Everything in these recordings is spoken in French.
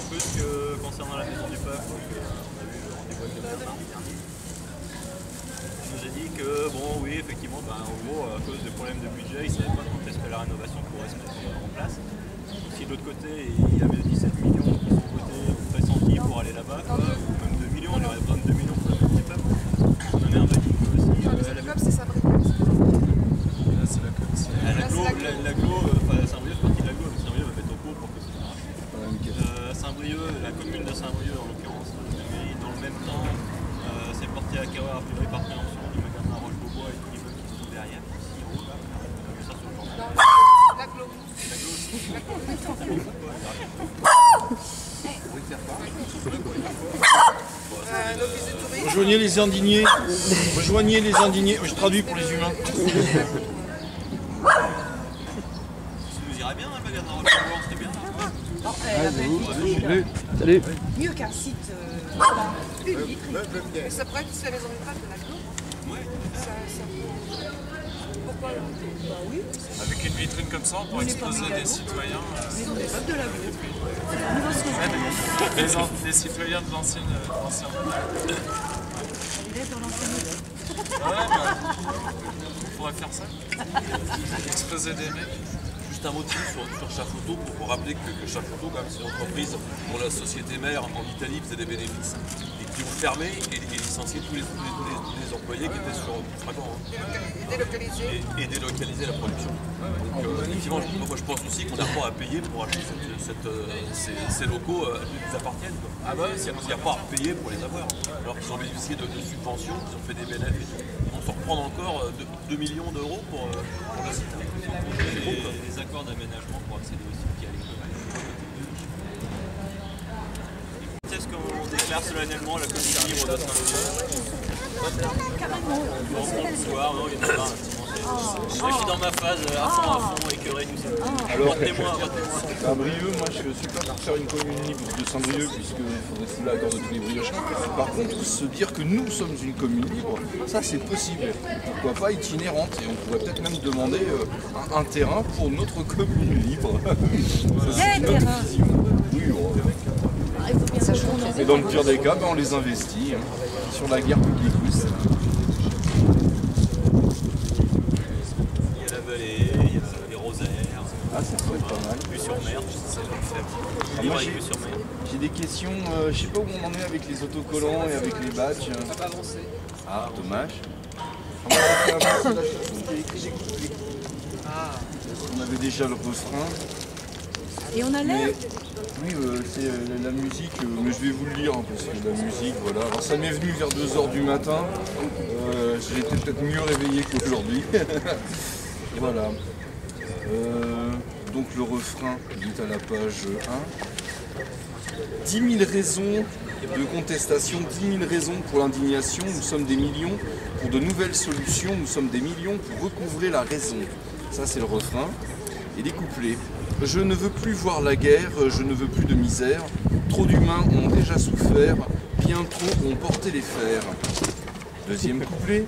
Plus que concernant la maison du peuple, on a eu rendez-vous avec le maire mardi dernier. Il nous a dit que, bon, oui, effectivement, en gros, à cause des problèmes de budget, il ne savait pas quand est-ce que la rénovation pourrait se mettre en place. Si de l'autre côté, il y avait 17 millions qui sont votés ou pressentis pour aller là-bas, ou même 2 millions, il y aurait besoin de 2 millions pour la maison du peuple. Ma mère m'a dit que aussi. Le peuple, c'est Saint-Brieuc. Là, c'est la côte. L'aglo, Saint-Brieuc, partie de l'aglo, mais Saint-Brieuc va mettre au pot pour que ça marche. Saint-Brieuc, la commune de Saint-Brieuc en l'occurrence, dans le même temps, c'est porté à Cahors, a priori par préemption du magasin Roche-Beaubois et tout l'immeuble qui se trouve derrière. Ici, en haut, là, on a vu ça sur le journal. L'aglo. Rejoignez les indignés. Rejoignez les indignés. Je traduis pour les humains. Ça nous irait bien, le magasin Roche-Beaubois, c'était bien. Salut. Mieux qu'un site unique. Mais ça pourrait être sur les orientales de l'aglo. Ouais. Pourquoi oui. Avec une vitrine comme ça, on pourrait exposer des citoyens. Mais on n'est pas de l'aglo. Des citoyens de l'ancien modèle. Il est dans l'ancien modèle. Ouais, on pourrait faire ça. Exposer des mecs. Juste un mot sur Chafauto pour rappeler que Chafauto, quand même, c'est une entreprise dont la société mère en Italie faisait des bénéfices et qui ont fermé et licencié tous les employés qui étaient sur Fragan. Et délocalisé la production. Donc effectivement, moi je pense aussi qu'on n'a pas à payer pour acheter ces locaux qui nous appartiennent. Ah bah il n'y a pas à payer pour les avoir. Alors qu'ils ont bénéficié de subventions, qu'ils ont fait des bénéfices. On se reprend encore 2 millions d'euros pour le site. Les accords d'aménagement pour accéder au site qui est à l'école. Est-ce qu'on déclare solennellement la commune libre de Saint-Brieuc? Carrément. On prend le soir, non, il y en a pas. Moi, je suis dans ma phase à fond, écœuré, tout ça. Alors, Retenez-moi. Saint-Brieuc, moi je suis pas pour faire une commune libre de Saint-Brieuc puisqu'il faudrait sous l'accord de tous les briochins. Par contre, se dire que nous sommes une commune libre, ça c'est possible. Pourquoi pas itinérante, et on pourrait peut-être même demander un terrain pour notre commune libre. Ça, c'est notre vision. Oui, et dans le pire des cas, on les investit sur la guerre publique russe. Il y a la vallée, il y a les rosaires. Ah, ça pourrait être pas mal. Vue sur mer, c'est le faire. Moi, Vue sur mer. j'ai des questions, je sais pas où on en est avec les autocollants et avec les badges. Ça va avancer. Ah, dommage. On va faire avancer la chanson, on avait déjà le refrain. Et on a l'air. Oui, c'est la musique, mais je vais vous le lire, parce que la musique, voilà. Alors ça m'est venu vers 2 h du matin, j'ai été peut-être mieux réveillé qu'aujourd'hui. Voilà. Donc le refrain est à la page 1. 10 000 raisons de contestation, 10 000 raisons pour l'indignation, nous sommes des millions pour de nouvelles solutions, nous sommes des millions pour recouvrer la raison. Ça c'est le refrain. Et les couplets. Je ne veux plus voir la guerre, je ne veux plus de misère. Trop d'humains ont déjà souffert, bien trop ont porté les fers. Deuxième couplet.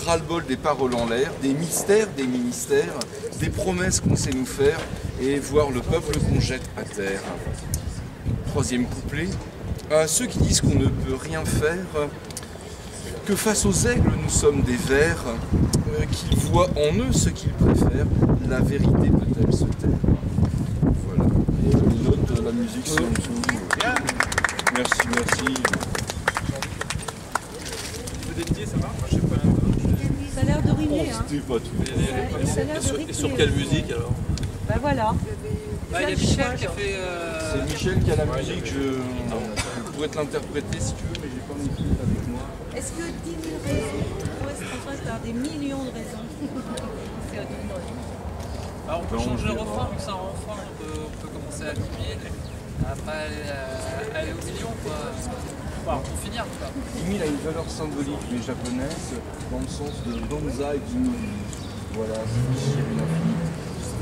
Ras-le-bol des paroles en l'air, des mystères, des ministères, des promesses qu'on sait nous faire et voir le peuple qu'on jette à terre. Troisième couplet. À ceux qui disent qu'on ne peut rien faire, que face aux aigles nous sommes des vers, qu'ils voient en eux ce qu'ils préfèrent, la vérité peut-elle se taire. Voilà. Et une note de la musique c'est en dessous. Merci, merci. Ça va? Moi, je sais pas. Ça a l'air de rimer. Hein. C'était pas tout. Et sur quelle musique alors? Bah voilà. Il y a Michel qui a fait. C'est Michel qui a la musique, je pourrais te l'interpréter si tu veux, mais j'ai pas mon fil avec moi. Est-ce que 10 000 raisons, où est-ce se transforme par des millions de raisons. C'est autre chose. Alors on peut changer le refrain, vu que c'est un refrain, on peut commencer à 10 000, après aller aux millions, quoi. Enfin, pour finir, quoi. 10 000 a une valeur symbolique, mais japonaise, dans le sens de banzai 10 000. Voilà, c'est une infinité.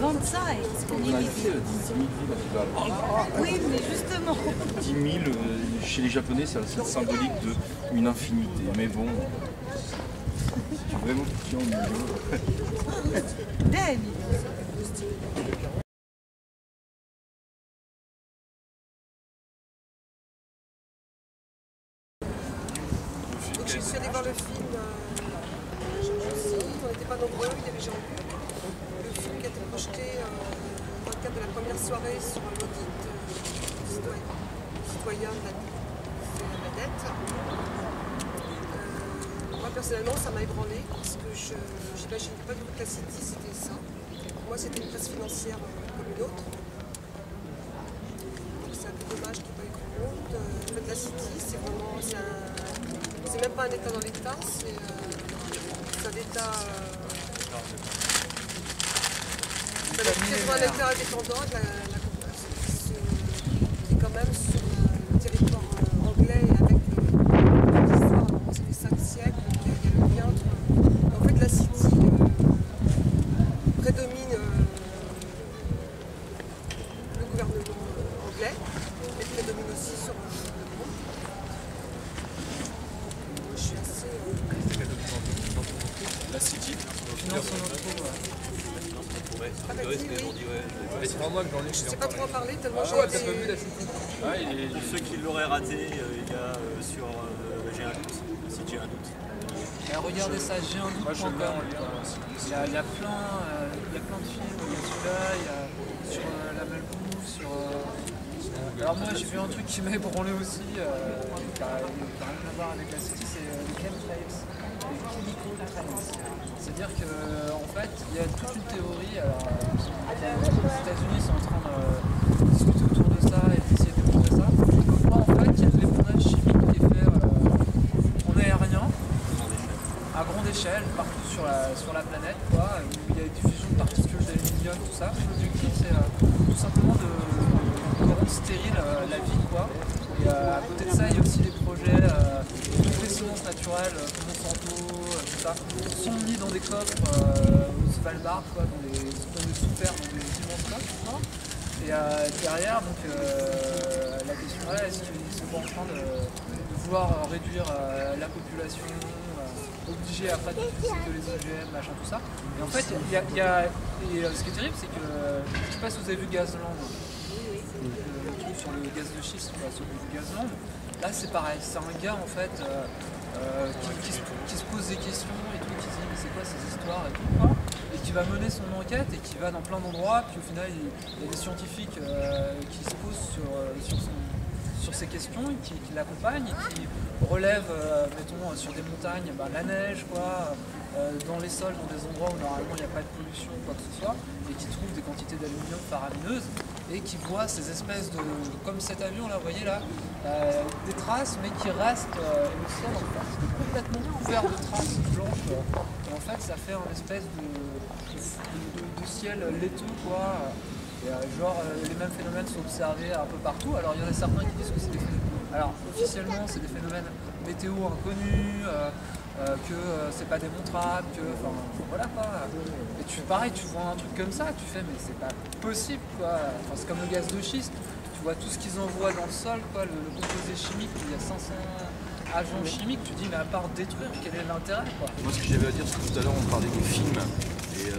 Banzai, c'est qu'on On a dit 10 000 villes. Oui, mais justement. 10 000, chez les Japonais, c'est symbolique d'une infinité. Mais bon, c'est vraiment petit en millions. Des millions. Donc je suis allée voir le film aussi, on n'était pas nombreux, il y avait Jean-Luc. Le film qui a été projeté dans le cadre de la première soirée sur l'audit citoyen de la Vedette. Moi personnellement ça m'a ébranlé parce que je n'imaginais pas du tout que la City c'était ça. Pour moi c'était une place financière comme une autre. Donc c'est un peu dommage qu'il n'y ait pas eu grand monde. En fait la City c'est vraiment... C'est même pas un état dans l'état, c'est un état... c'est un état indépendant de qui est quand même sur le territoire anglais avec l'histoire, ça fait 5 siècles, il y a le lien entre... En fait la City prédomine le gouvernement anglais, mais prédomine aussi sur le monde. La City, Finance en entrepôt, Je sais pas trop en parler tellement j'ai été... Ceux qui l'auraient raté, il y a sur J'ai un doute, si j'ai un doute. regardez ça, j'ai un doute.com. Il y a plein de films, il y a celui-là, il y a sur la Malbouffe, sur... Alors moi j'ai vu un truc qui m'a ébranlé aussi, qui n'a rien à voir avec la City, c'est les chemtrails. C'est-à-dire qu'en fait, il y a toute une théorie, alors les États-Unis sont en train de discuter autour de ça et d'essayer de démontrer ça. Pourquoi en fait, il y a de l'épandage chimique qui est fait en aérien, à grande échelle, partout sur la planète, quoi, où il y a une diffusion de particules d'aluminium, tout ça. L'objectif c'est tout simplement de rendre stérile la vie, quoi. Et à côté de ça, il y a aussi des projets toutes les semences naturelles, Monsanto, tout ça, sont mis dans des coffres au Svalbard, quoi, dans des sous-terres, dans des immenses coffres. Et derrière, donc, la question est, est-ce qu'ils sont pas en train de vouloir réduire la population, obliger après de utiliser que les OGM, machin, tout ça. Et en fait, ce qui est terrible, c'est que, je sais pas si vous avez vu Gazland, le truc sur le gaz de schiste, sur le Gazland. Là c'est pareil, c'est un gars en fait qui se pose des questions et tout, qui se dit mais c'est quoi ces histoires et tout, quoi, et qui va mener son enquête et qui va dans plein d'endroits, puis au final il y a des scientifiques qui se posent sur ces questions, qui l'accompagnent et qui relèvent, mettons, sur des montagnes, la neige, quoi, dans les sols, dans des endroits où normalement il n'y a pas de pollution ou quoi que ce soit, et qui trouvent des quantités d'aluminium faramineuses, et qui voient ces espèces de, comme cet avion là, vous voyez là, des traces, mais qui restent, et le ciel en fait, c'est complètement couvert de traces blanches, et en fait ça fait un espèce de ciel laiteux, quoi. Et genre les mêmes phénomènes sont observés un peu partout. Alors il y en a certains qui disent que c'est des phénomènes. Alors officiellement c'est des phénomènes météo inconnus, que c'est pas démontrable, que. Enfin voilà quoi. Et pareil, tu vois un truc comme ça, tu fais mais c'est pas possible quoi. Enfin, c'est comme le gaz de schiste, tu vois tout ce qu'ils envoient dans le sol, quoi, le composé chimique, il y a 500 agents chimiques, tu dis mais à part détruire, quel est l'intérêt quoi. Moi ce que j'avais à dire, c'est que tout à l'heure on parlait des films et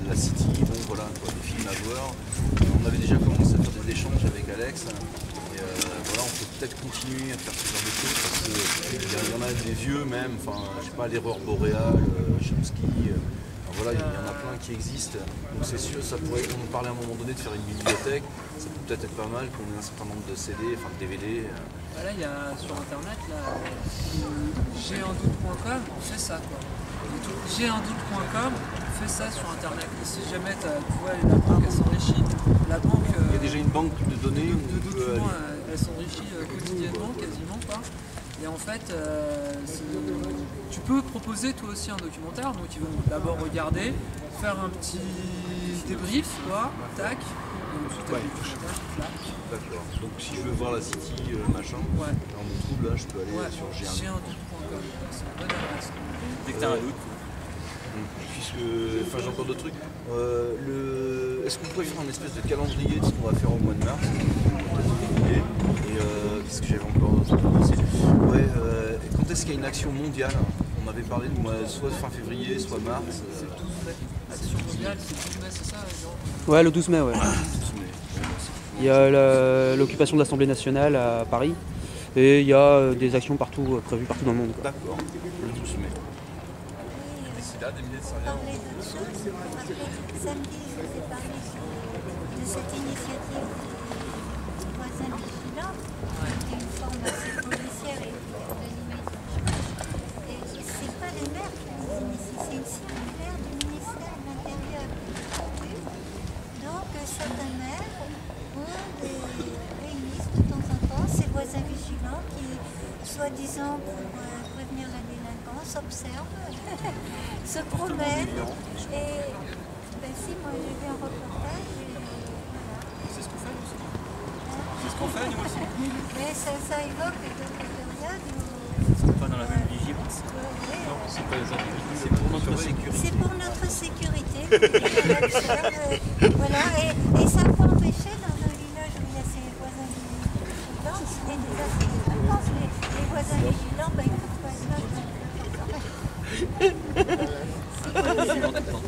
la City, bon voilà, quoi, des films à voir. On avait déjà commencé à faire des échanges avec Alex. Et voilà, on peut peut-être continuer à faire ce genre de choses parce qu'il y en a des vieux même, enfin je sais pas, l'erreur boréale, Chomsky, voilà, il y en a plein qui existent. Donc c'est sûr, ça pourrait, on parlait à un moment donné de faire une bibliothèque, ça peut peut-être être pas mal qu'on ait un certain nombre de CD, enfin de DVD. Voilà, il y a sur internet là, j'ai-un-doute.com, on fait ça quoi. J'ai-un-doute.com, fais ça sur internet. Et si jamais tu vois la banque elle s'enrichit, la banque. Il y a déjà une banque de données de documents, elle s'enrichit quotidiennement quasiment quoi. Et en fait, tu peux proposer toi aussi un documentaire, donc ils vont d'abord regarder, faire un petit débrief, quoi, tac, et ensuite Ouais. avec le montage, clac. D'accord. Donc si je veux voir la City machin, Ouais. dans mon trouble là, je peux aller Ouais, sur G1. g1doute.com, c'est une bonne adresse. Dès que t'as un doute. Puisque, enfin j'ai encore d'autres trucs. Est-ce qu'on pourrait faire un espèce de calendrier de ce qu'on va faire au mois de mars? Et qu'est-ce que j'avais encore d'autre? Ouais, quand est-ce qu'il y a une action mondiale? On avait parlé de mois, soit fin février, soit mars. C'est 12 mai. Action mondiale, c'est 12 mai, c'est ça, Jean? Ouais, le 12 mai, ouais. 12 mai. Il y a l'occupation de l'Assemblée nationale à Paris et il y a des actions partout, prévues partout dans le monde, quoi. D'accord, le 12 mai. D'ici là, des milliers de Syriens. Parler d'autre chose. Samedi, je vous ai parlé de cette initiative des voisins vigilants, qui est une forme assez policière et de limite. Et c'est pas les maires qui les initient, c'est une circulaire du ministère de l'Intérieur. Donc certains maires réunissent de temps en temps ces voisins vigilants qui, soi-disant pour prévenir la délinquance, observent, se promènent et ben si, moi j'ai vu un reportage et voilà. C'est ce qu'on fait nous aussi. C'est ce qu'on fait nous aussi. Mais ça évoque d'autres périodes où... C'est pas dans la même vigilance. Non, c'est pas les autres. C'est pour notre sécurité. C'est pour notre sécurité. Voilà, et ça peut empêcher dans un village où il y a ces voisins vigilants, il y a des affaires de délinquance. Les voisins vigilants, ben, ils ne peuvent pas être là.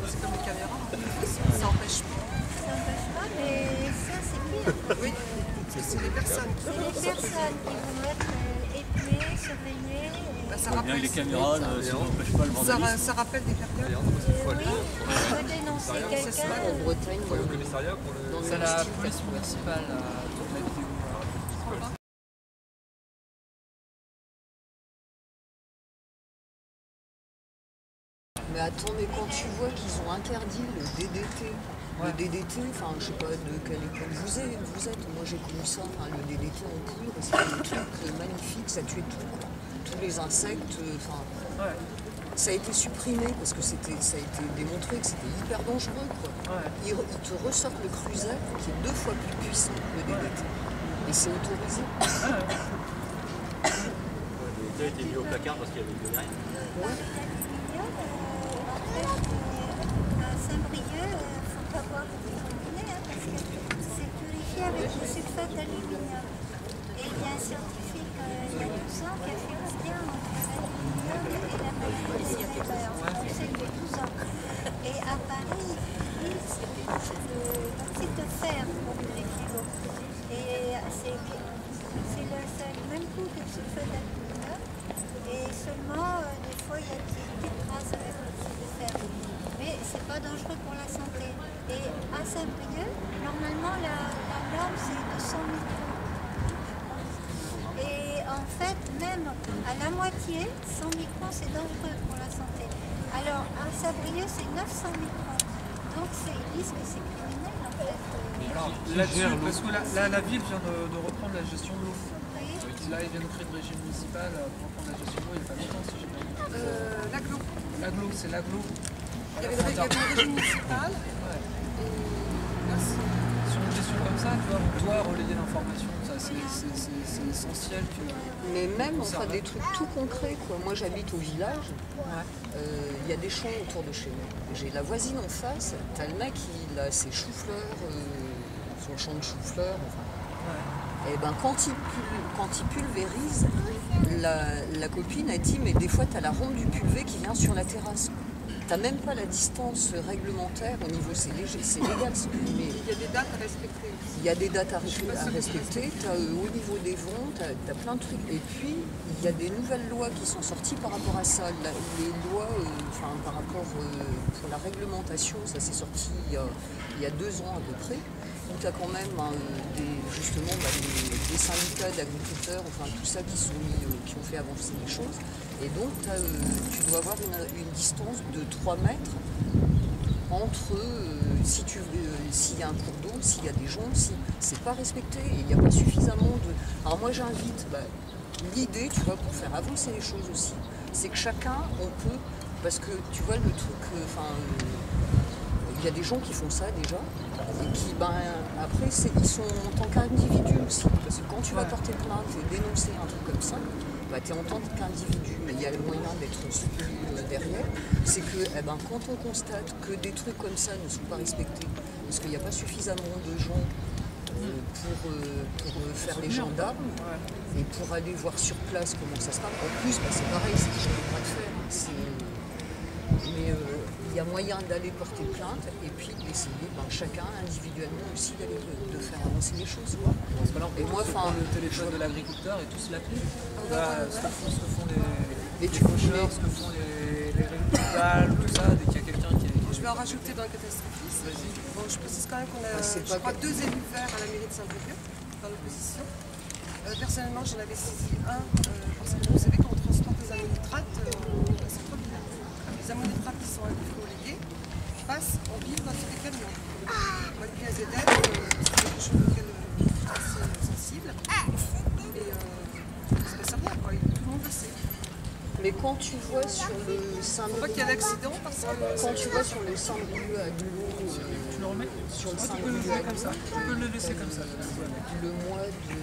C'est comme les caméras. Ça n'empêche pas. Ça n'empêche pas, mais ça c'est pire. Oui, c'est les personnes. C'est les personnes qui vont être épiées, surveillées. Bah, ça Bien rappelle, que les caméras ça n'empêche pas le vandalisme. ça rappelle des périodes. Oui, on peut dénoncer quelqu'un. En Bretagne, Au commissariat pour le. dans C'est le la style. police municipale, toute la vidéo. Mais attends, mais quand tu vois qu'ils ont interdit le DDT, le DDT, enfin je sais pas de quelle école vous êtes, moi j'ai connu ça, enfin, le DDT en poudre, c'était un truc magnifique, ça tuait tous les insectes, enfin Ouais. ça a été supprimé parce que ça a été démontré que c'était hyper dangereux quoi. Ouais. Ils te ressortent le Cruiser qui est 2 fois plus puissant que le DDT. Et c'est autorisé. Le DDT a été mis au placard parce qu'il y avait une rien. À Saint-Brieuc, il ne faut pas boire du robinet parce que c'est purifié avec du sulfate d'aluminium. Et il y a un scientifique il y a 2 ans qui a fait le lien entre l'aluminium et la maladie des rêveurs. On sait depuis 12 ans. Et à Paris, ils disent l'oxyde de fer pour purifier l'eau. Et c'est le même coup que le sulfate d'aluminium. Et seulement, des fois, il y a des petites traces avec l'oxyde de fer. Mais c'est pas dangereux pour la santé. Et à Saint-Brieuc, normalement, la norme, c'est de 100 microns. Et en fait, même à la moitié, 100 microns, c'est dangereux pour la santé. Alors, à Saint-Brieuc, c'est 900 microns. Donc, ils disent que c'est criminel, en fait. Alors là-dessus, parce que la ville vient de reprendre la gestion de l'eau. Oui. Là, ils viennent de créer le régime municipal pour reprendre la gestion de l'eau il n'y a pas longtemps, si j'ai pas dit. L'aglo. L'aglo, c'est l'aglo. Il y avait le régime municipal. Ouais. Là, c'est- Sur une question comme ça, tu vois, on doit relayer l'information. Ça, c'est essentiel que. Mais même enfin des trucs tout concrets quoi. Moi j'habite au village, il y a des champs autour de chez moi. J'ai la voisine en face, t'as le mec il a ses choux-fleurs, son champ de choux-fleurs, enfin. Et ben quand il pulvérise, la copine a dit mais des fois t'as la ronde du pulvé qui vient sur la terrasse. T'as même pas la distance réglementaire au niveau, c'est léger, c'est légal. Mais il y a des dates à respecter. il y a des dates à respecter, au niveau des vents, tu as plein de trucs. Et puis, il y a des nouvelles lois qui sont sorties par rapport à ça. Les lois par rapport pour la réglementation, ça s'est sorti il y a 2 ans à peu près, où tu as quand même justement des syndicats d'agriculteurs, enfin tout ça qui ont fait avancer les choses. Et donc, tu dois avoir une distance de 3 mètres entre s'il y a un cours d'eau, s'il y a des gens, si c'est pas respecté et il n'y a pas suffisamment de. Alors moi j'invite l'idée, tu vois, pour faire avancer les choses aussi, c'est que chacun, on peut, parce que tu vois, le truc, il y a des gens qui font ça déjà, et qui, après, ils sont en tant qu'individu aussi. Parce que quand tu vas porter plainte et dénoncer un truc comme ça, tu es en tant qu'individu, mais il y a le moyen d'être soutenu derrière. C'est que quand on constate que des trucs comme ça ne sont pas respectés, parce qu'il n'y a pas suffisamment de gens pour faire les gendarmes et pour aller voir sur place comment ça se passe. En plus, c'est pareil, c'est ce qu'on va faire. Mais il y a moyen d'aller porter plainte et puis d'essayer chacun individuellement aussi de faire avancer les choses. Quoi. Et moi, le téléphone de l'agriculteur et tous l'appellent. Ce que font les faucheurs, ce que font les agriculteurs, tout ça, dès qu'il y a quelqu'un qui est... Je vais en rajouter dans le catastrophisme. Bon, je précise quand même qu'on a, je crois, 2 élus verts à la mairie de Saint-Brieuc, dans l'opposition. Personnellement, j'en avais saisi un, parce que vous savez qu'on transporte les ammonitrates, c'est trop bien. Les ammonitrates qui sont homologués passent en ville dans tous les camions. Malgré la ZF, c'est quelque chose auquel je suis assez sensible. Et ça passe rien, quoi. Tout le monde le sait. Mais quand tu vois sur le Saint-Brieuc, faut pas qu'il y ait d'accident parce que quand tu vois sur le Saint-Brieuc à Gulot, tu le remets sur le tu peux le Saint-Brieuc faire comme ça. Tu peux le laisser comme ça. le mois de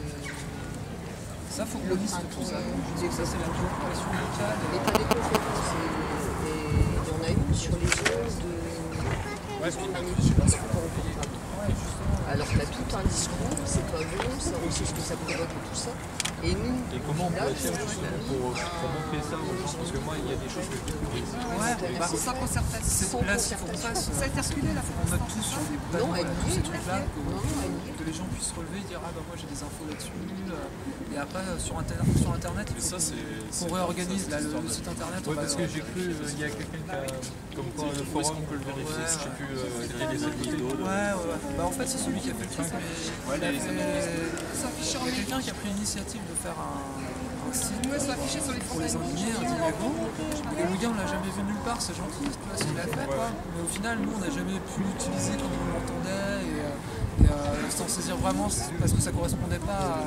Ça, faut qu'on liste tout ça. Je dis que ça, c'est la population locale. Et t'as des conférences et il y en a une sur les zones de alors t'as tout un discours, c'est pas bon, on sait ce que ça provoque et tout ça. Et nous, comment on pourrait faire justement pour montrer ça parce que moi il y a des choses que je découvre. sans concertation. Là, s'il faut qu'on fasse. Ça a été reculé là. On note tous sur des Non, panneaux, elle tous y ces est, trucs-là, elle que les gens puissent relever et dire ah bah moi j'ai des infos là-dessus. Et après sur internet, il faut qu'on réorganise là, le site internet. Oui, parce que j'ai cru il y a quelqu'un qui a comme quoi le forum peut le vérifier. Je sais plus quel est cette vidéo. Bah en fait c'est celui qui a fait le truc. Il y a quelqu'un qui a pris l'initiative de faire un site pour les indignés, un Diago. Et le gars on l'a jamais vu nulle part, c'est gentil, tu vois ce qu'il a fait quoi. Mais au final nous on n'a jamais pu l'utiliser comme on l'entendait et s'en saisir vraiment parce que ça correspondait pas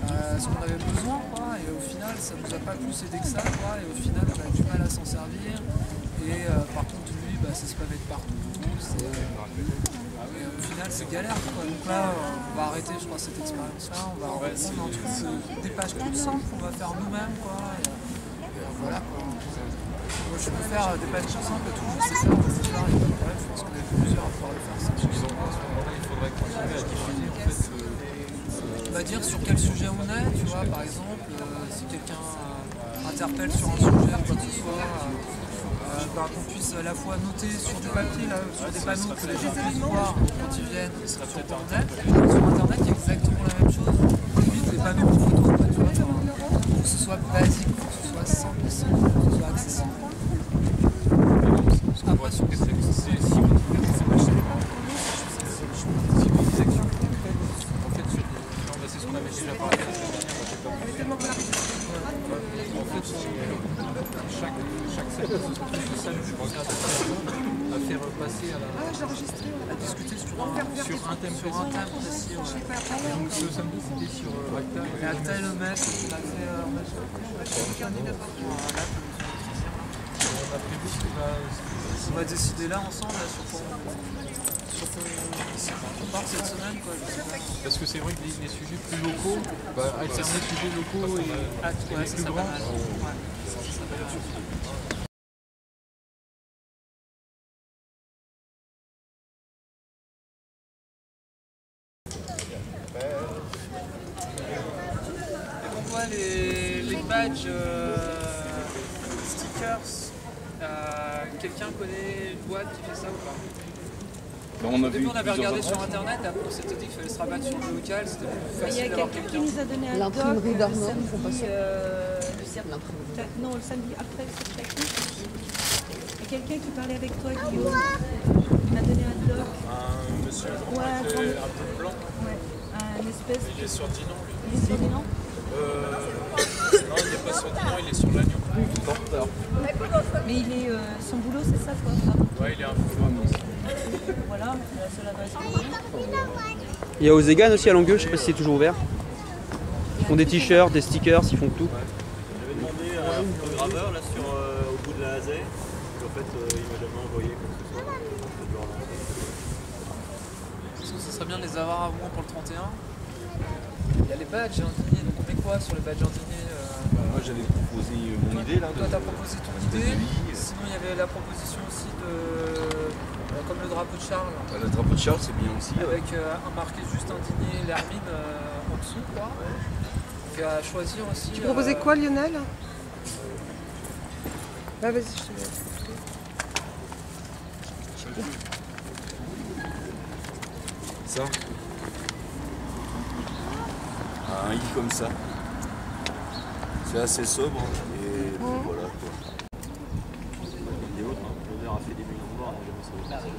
à ce qu'on avait besoin quoi. Et au final ça nous a pas plus aidé que ça quoi. Et au final on a du mal à s'en servir. Et par contre lui c'est se pavé de partout. Au final c'est galère quoi. Donc là on va arrêter je crois cette expérience là, on va reprendre un truc, des pages toutes simples qu'on va faire nous-mêmes quoi. Et voilà quoi. Moi je peux faire des pages tout simples et tout, je sais faire des histoires, il n'y a pas de problème, je pense qu'on est plusieurs à pouvoir le faire. C'est suffisant. À ce moment-là il faudrait continuer à diffuser en fait. On va dire sur quel sujet on est, tu vois par exemple, si quelqu'un interpelle sur un sujet ou quoi que ce soit. Qu'on puisse à la fois noter sur du papier, là, sur des panneaux que les gens puissent voir quand ils viennent sur Internet. Sur Internet, il y a exactement la même chose. Limite, les panneaux de photos, quoi, tu vois, pour que ce soit basique, pour que ce soit simple, pour que ce soit accessible. Après, sur civilisation en fait, c'est ce qu'on avait déjà parlé la semaine dernière. En fait, chaque salle à faire passer à discuter sur un thème précis. Donc ce samedi c'était sur Acta et le maître. On va décider là ensemble sur quoi on part cette semaine quoi. Parce que c'est vrai que les sujets plus locaux, alterner sujets locaux et les plus grands. On voit les badges stickers. Quelqu'un connaît une boîte qui fait ça ou pas? On Au début on avait regardé sur internet, après on s'était dit qu'il fallait se rabattre sur le local, c'était plus facile d'avoir quelqu'un. Il y a quelqu'un qui nous a donné un doc l'imprimerie d'Armand, le ils font pas ça. samedi, non, le samedi après le spectacle. Il y a quelqu'un qui parlait avec toi, Guillaume. Il m'a donné un doc. Un monsieur un peu blanc. Ouais, un espèce. Il est sur Dinan lui. Il est sur Dinan? Non, il n'est pas sur Dinan, il est sur l'Agnon. Mais il est, son boulot c'est ça quoi. Ouais, il est un peu loin. Voilà, c'est la seule adresse. Il y a Ozegan aussi à Longueuil, je sais pas si c'est toujours ouvert. Il y font des t-shirts, des stickers, ils font tout. J'avais demandé à un photograveur là au bout de la AZ, et en fait il m'a jamais envoyé quoi que ce soit. Est-ce que ce serait bien de les avoir à moins pour le 31? Il y a les badges indignés, donc on met quoi sur les badges indignés? Moi j'avais proposé mon idée là. Toi t'as proposé ton idée, sinon il y avait la proposition aussi de... comme le drapeau de Charles. Le drapeau de Charles c'est bien aussi. Avec un marqué juste indigné, l'hermine en dessous quoi. Donc à choisir aussi... Tu proposais quoi Lionel? Ah vas-y, je te laisse. Ça. Un I comme ça. C'est assez sobre et voilà quoi. Et autres, l'honneur a fait des millions de morts, on n'a jamais sauvé personne.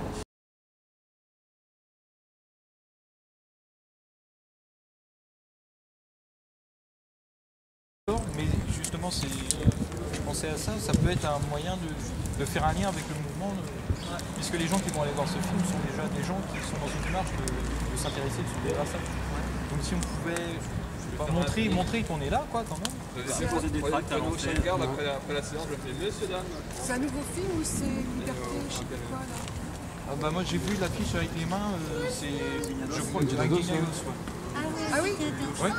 Mais justement, je pensais à ça, ça peut être un moyen de faire un lien avec le mouvement, puisque les gens qui vont aller voir ce film sont déjà des gens qui sont dans une démarche de s'intéresser, de s'ouvrir à ça. Donc si on pouvait montrer qu'on est là, quoi, quand même. C'est poser des tracts à l'entrée. Après la séance, je fais monsieur, dame. C'est un nouveau film ou c'est Liberté, je sais plus quoi là? Ah bah moi j'ai vu l'affiche avec les mains, je crois que c'est la Guinéos. Ah oui? Ouais.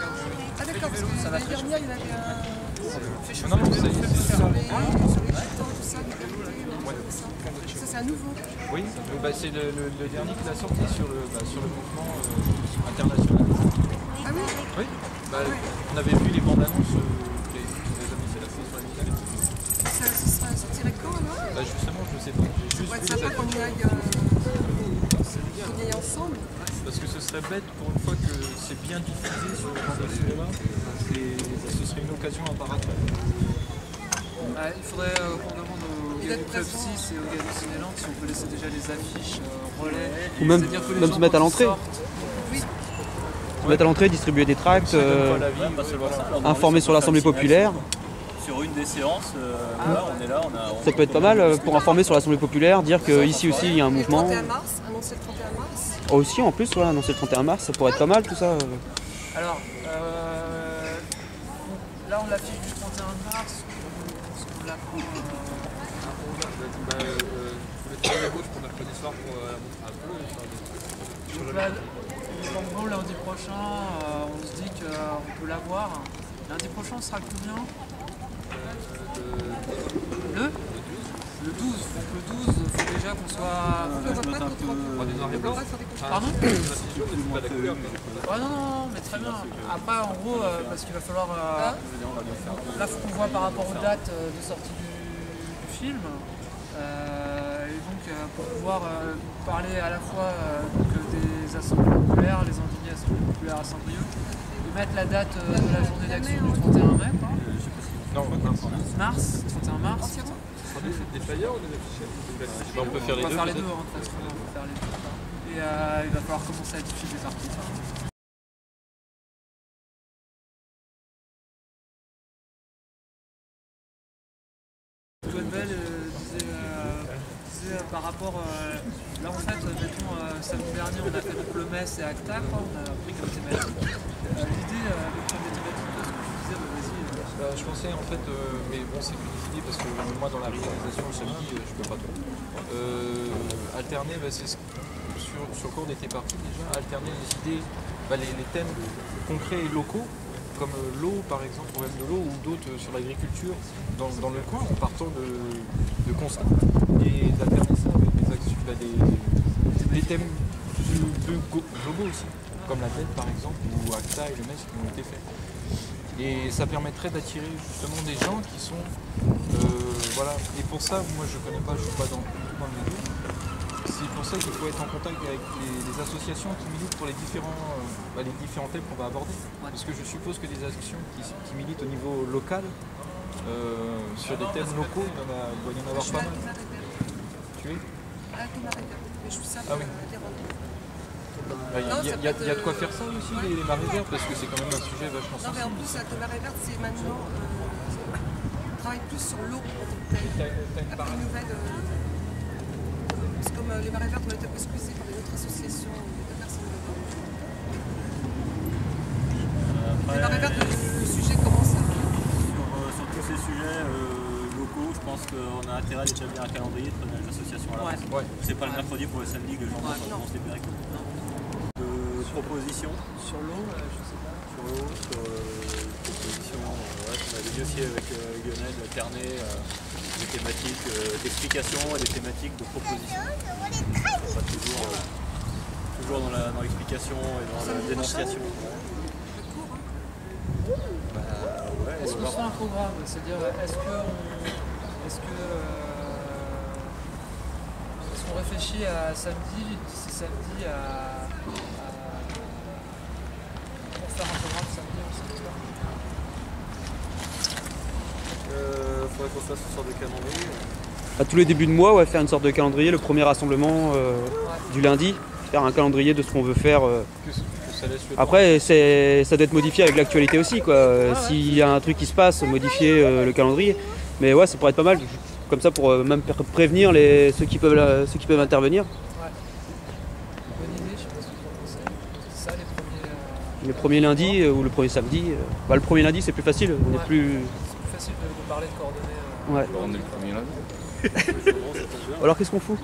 Ah d'accord, parce que l'année dernière il y avait un... Non, ça y est, c'est ça. Sur les gitans, tout ça, Liberté, ça c'est un nouveau. Oui, bah, c'est le dernier qu'il a sorti sur le mouvement international. Ah oui? Oui, bah, on avait vu les bandes annonces qui avaient mis la sur la télé. Ça sortirait quand alors? Bah justement, je sais pas. J'ai juste Ouais, vu c'est les sympa qu'on y aille ensemble. Parce que ce serait bête pour une fois que c'est bien diffusé sur le genre de cinéma, ce serait une occasion à part après. Il faudrait qu'on demande au gars du Club 6 et au gars du Cinéland si on peut laisser déjà les affiches relais. Ou même se mettre à l'entrée. Oui. Se mettre à l'entrée, distribuer des tracts, informer sur l'Assemblée populaire. Sur une des séances, là, on est là, Ça peut être pas mal pour informer sur l'Assemblée populaire, dire qu'ici aussi il y a un mouvement. Le 31 mars, annoncer le 31 mars. Aussi en plus, voilà, annoncer le 31 mars, ça pourrait être pas mal tout ça. Alors, là on l'affiche du 31 mars, est-ce qu'on la prend la gauche pour mercredi soir pour montrer un peu. Donc là, en gros, lundi prochain, on se dit qu'on peut l'avoir. Lundi prochain, on sera combien? Le 12. Donc le 12, il faut déjà qu'on soit... Pardon? Ouais, non, mais très bien. Après, en gros, parce qu'il va falloir... là, il faut qu'on voit par rapport aux dates de sortie du film. Et donc, pour pouvoir parler à la fois des assemblées populaires, les indignés assemblées populaires à Saint-Brieuc, de mettre la date de la journée d'action du 31 mai. Non, mars, 31 mars. Des flyers ou des affiches? On peut faire les deux. On va faire les deux, hein, de toute façon, on va faire les deux. Et il va falloir commencer à diffuser des articles. Belle disait par rapport... là en fait, mettons, samedi dernier on a fait donc le MES et ACTA, quoi, on a pris comme thématique. L'idée de prendre des thématiques, ce que tu disais, vas-y. Je pensais en fait, mais bon c'est une idée parce que moi dans la réalisation le samedi je peux pas trop. Alterner, c'est sur le cours d'été parti déjà, alterner les idées, les thèmes concrets et locaux, comme l'eau par exemple, problème de l'eau ou d'autres sur l'agriculture dans le coin en partant de constats et d'alterner ça avec des actions, des thèmes plus globaux aussi, comme la dette par exemple ou ACTA et le MES qui ont été faits. Et ça permettrait d'attirer justement des gens qui sont... voilà. Et pour ça, moi je ne connais pas, je ne suis pas dans le milieu. C'est pour ça qu'il faut être en contact avec les associations qui militent pour les différents thèmes qu'on va aborder. Parce que je suppose que des actions qui militent au niveau local, sur des thèmes locaux, il doit y en avoir pas mal. Tu es? Ah oui. Il y a de quoi faire ça aussi, les marées vertes, parce que c'est quand même un sujet vachement sensible. Non, mais en plus, la marée verte, c'est maintenant. On travaille plus sur l'eau en tant que telle. Après une nouvelle. C'est comme les marées vertes ont été squeezées par une autre association, des personnes. Les marées vertes a intérêt à établir un calendrier de prévenir les associations à l'avance. Ouais. C'est pas le mercredi pour le samedi que les gens vont se libérer. Propositions Sur l'eau, je sais pas. sur l'eau, sur propositions, on avait dit aussi avec Lionel alterner des thématiques d'explication et des thématiques de proposition. Pas toujours dans l'explication et dans la dénonciation. Est-ce qu'on se fait un programme? C'est-à-dire, est-ce qu'on réfléchit à samedi, d'ici samedi pour faire un programme samedi, on sait pas. Faudrait qu'on fasse une sorte de calendrier. À tous les débuts de mois, ouais, faire une sorte de calendrier, le premier rassemblement du lundi, faire un calendrier de ce qu'on veut faire. Après, ça doit être modifié avec l'actualité aussi, quoi. S'il y a un truc qui se passe, modifier le calendrier. Mais ouais, ça pourrait être pas mal, comme ça pour même prévenir ceux qui peuvent intervenir. Ouais. Bonne idée, je sais pas ce que vous en pensez. C'est ça Les premiers lundis ou le premier samedi. Le premier lundi, c'est plus facile. On est plus... C'est plus facile de parler de coordonnées. Ouais. On est le premier lundi. Alors qu'est-ce qu'on fout ?